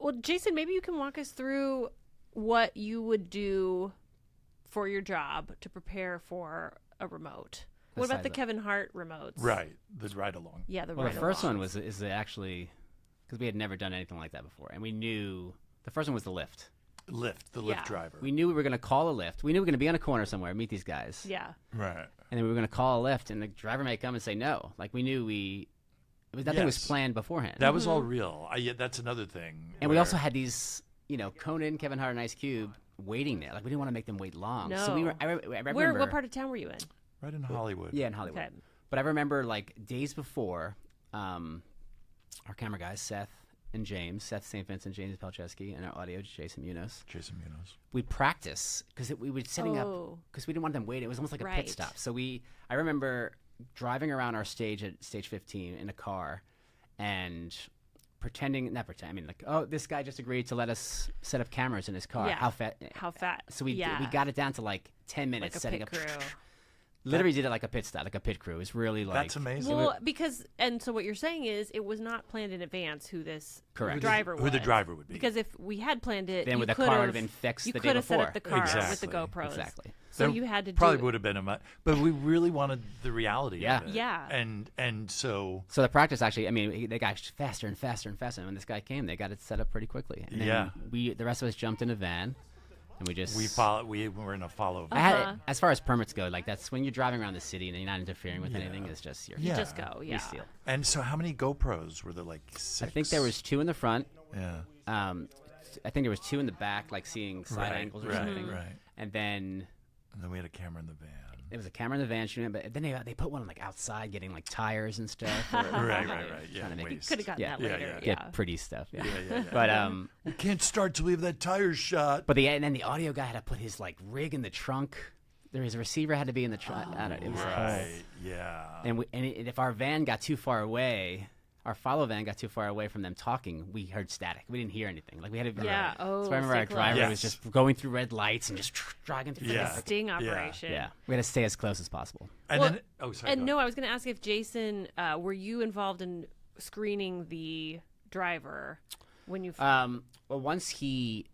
Well, Jason, maybe you can walk us through what you would do for your job to prepare for a remote. What about the Kevin Hart remotes? Right, the ride-along. Yeah, the first one is actually, because we had never done anything like that before, and we knew, the first one was the Lyft. The Lyft driver. We knew we were going to call a Lyft. We knew we were going to be on a corner somewhere, meet these guys. Yeah. Right. And then we were going to call a Lyft, and the driver may come and say no. Like, we knew nothing was planned beforehand. That was all real. That's another thing. And we also had these, Conan, Kevin Hart, and Ice Cube waiting there. Like, we didn't want to make them wait long. No. So we were, I remember. What part of town were you in? Right in Hollywood. Yeah, in Hollywood. Okay. But I remember, like, days before, our camera guys, Seth and James, Seth St. Vincent, James Pelcheski, and our audio, Jason Munoz. We practice because we were setting up because we didn't want them waiting. It was almost like a pit stop. So I remember driving around our stage at stage 15 in a car and this guy just agreed to let us set up cameras in his car. Yeah. How fast? So we got it down to like 10 minutes like setting up. Crew. Literally did it like a pit stop, like a pit crew. It was really like... That's amazing. Well, so what you're saying is it was not planned in advance who this driver was. Who the driver would be. Because if we had planned it, then the car would have been fixed the day before. You could have set up the car with the Exactly. GoPros. Exactly. So you had to probably do would have been but we really wanted the reality of it. Yeah. And so... So the practice actually, they got faster and faster and faster. And when this guy came, they got it set up pretty quickly. And then the rest of us jumped in a van. And we were in a follow. As far as permits go, like that's when you're driving around the city and you're not interfering with anything. It's just you just go. Yeah. Steal. And so, how many GoPros were there? Like 6? I think there was 2 in the front. Yeah. I think there was 2 in the back, like seeing side angles or something. Right. And then we had a camera in the van. There was a camera in the van shooting, but then they put one like outside, getting like tires and stuff. Right. Yeah. You could have gotten that later. Get pretty stuff. Yeah. But we can't start till we have that tire shot. But and then the audio guy had to put his like rig in the trunk. His receiver had to be in the trunk. It was Yeah. And if our van got too far away. Our follow van got too far away from them talking. We heard static. We didn't hear anything. Like we had to. Yeah. So I remember our driver was just going through red lights and just dragging through. Like a sting operation. Yeah. We had to stay as close as possible. And then, sorry. And no, I was going to ask if Jason, were you involved in screening the driver when you? Well, once we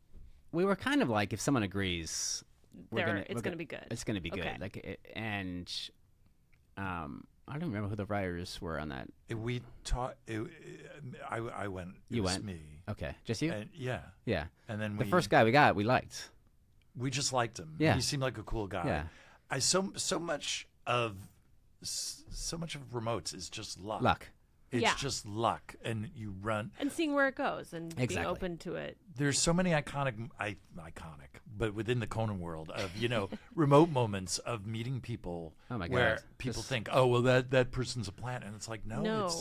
were kind of like, if someone agrees, it's going to be good. It's going to be good. Okay. Like, I don't remember who the writers were on that. We taught. I went. You was went. Me. Okay, just you. And, yeah. And then the first guy we liked. We just liked him. Yeah. He seemed like a cool guy. Yeah. So much of remotes is just luck. It's just luck, and you run and seeing where it goes and being open to it. There's so many iconic, but within the Conan world of remote moments of meeting people where people think, oh well, that person's a plant, and it's like no.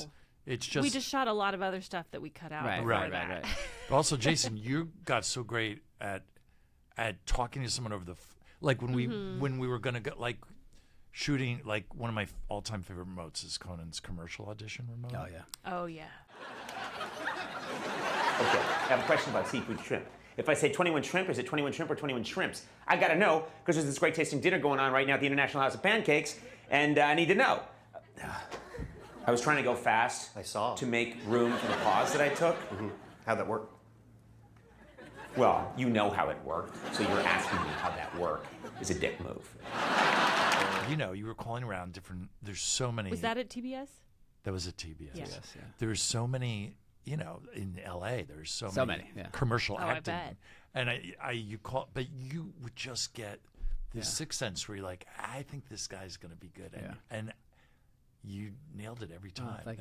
It's just we just shot a lot of other stuff that we cut out. Right. Also, Jason, you got so great at talking to someone over the like when we were gonna go like. Shooting, like, one of my all-time favorite remotes is Conan's commercial audition remote. Oh, yeah. Okay, I have a question about seafood shrimp. If I say 21 shrimp, is it 21 shrimp or 21 shrimps? I gotta know, because there's this great tasting dinner going on right now at the International House of Pancakes, and I need to know. I was trying to go fast. I saw. To make room for the pause that I took. Mm-hmm. How'd that work? Well, you know how it worked, so you're asking me how that worked. It's a dick move. You were calling around different. There's so many. Was that at TBS? That was at TBS. Yeah. There's so many. In LA, there's so many commercial acting. I bet. And you but you would just get this sixth sense where you're like, I think this guy's gonna be good, and you nailed it every time. Like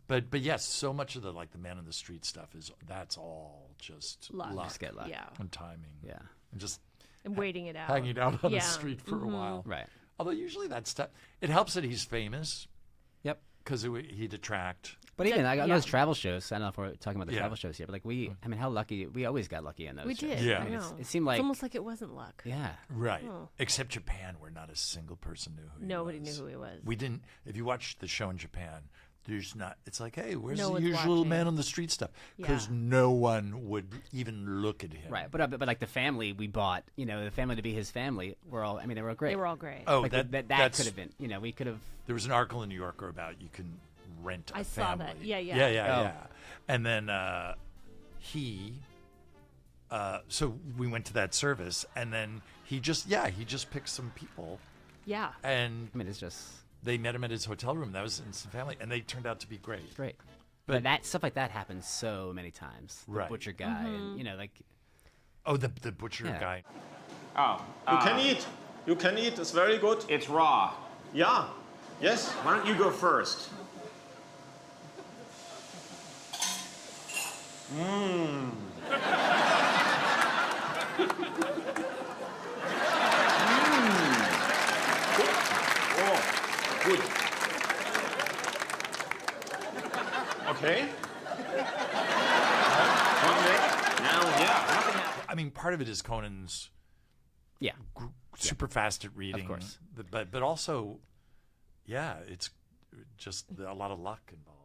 but yes, so much of the man on the street stuff that's all just luck. Just get luck. And timing. Yeah. And just waiting it out. Hanging out on the street for a while. Right. Although usually that stuff, it helps that he's famous. Yep. Because he'd attract. But even on those travel shows, I don't know if we're talking about the travel shows here, but how lucky, we always got lucky in those shows. We did. Yeah. I know. It seemed like. It's almost like it wasn't luck. Yeah. Right. Oh. Except Japan, where not a single person knew who he was. Nobody knew who he was. We didn't. If you watch the show in Japan, there's not. It's like, hey, where's no the usual man on the street stuff? Because no one would even look at him. Right, but like the family we bought, the family to be his family, they were all great. They were all great. Oh, that could have been. We could have. There was an article in New Yorker about you can rent a family. I saw that. Yeah. Yeah. And then so we went to that service, and then he just picked some people. Yeah. And I mean, it's just they met him at his hotel room. That was instant family, and they turned out to be great. great. But that stuff like that happens so many times. The Right. butcher guy, and like. Oh, the butcher guy. Oh. You can eat. You can eat. It's very good. It's raw. Yeah. Yes. Why don't you go first? Oh, good. Okay. Now, yeah. I mean, part of it is Conan's Yeah. super fast at reading. Of course. But also, yeah, it's just a lot of luck involved.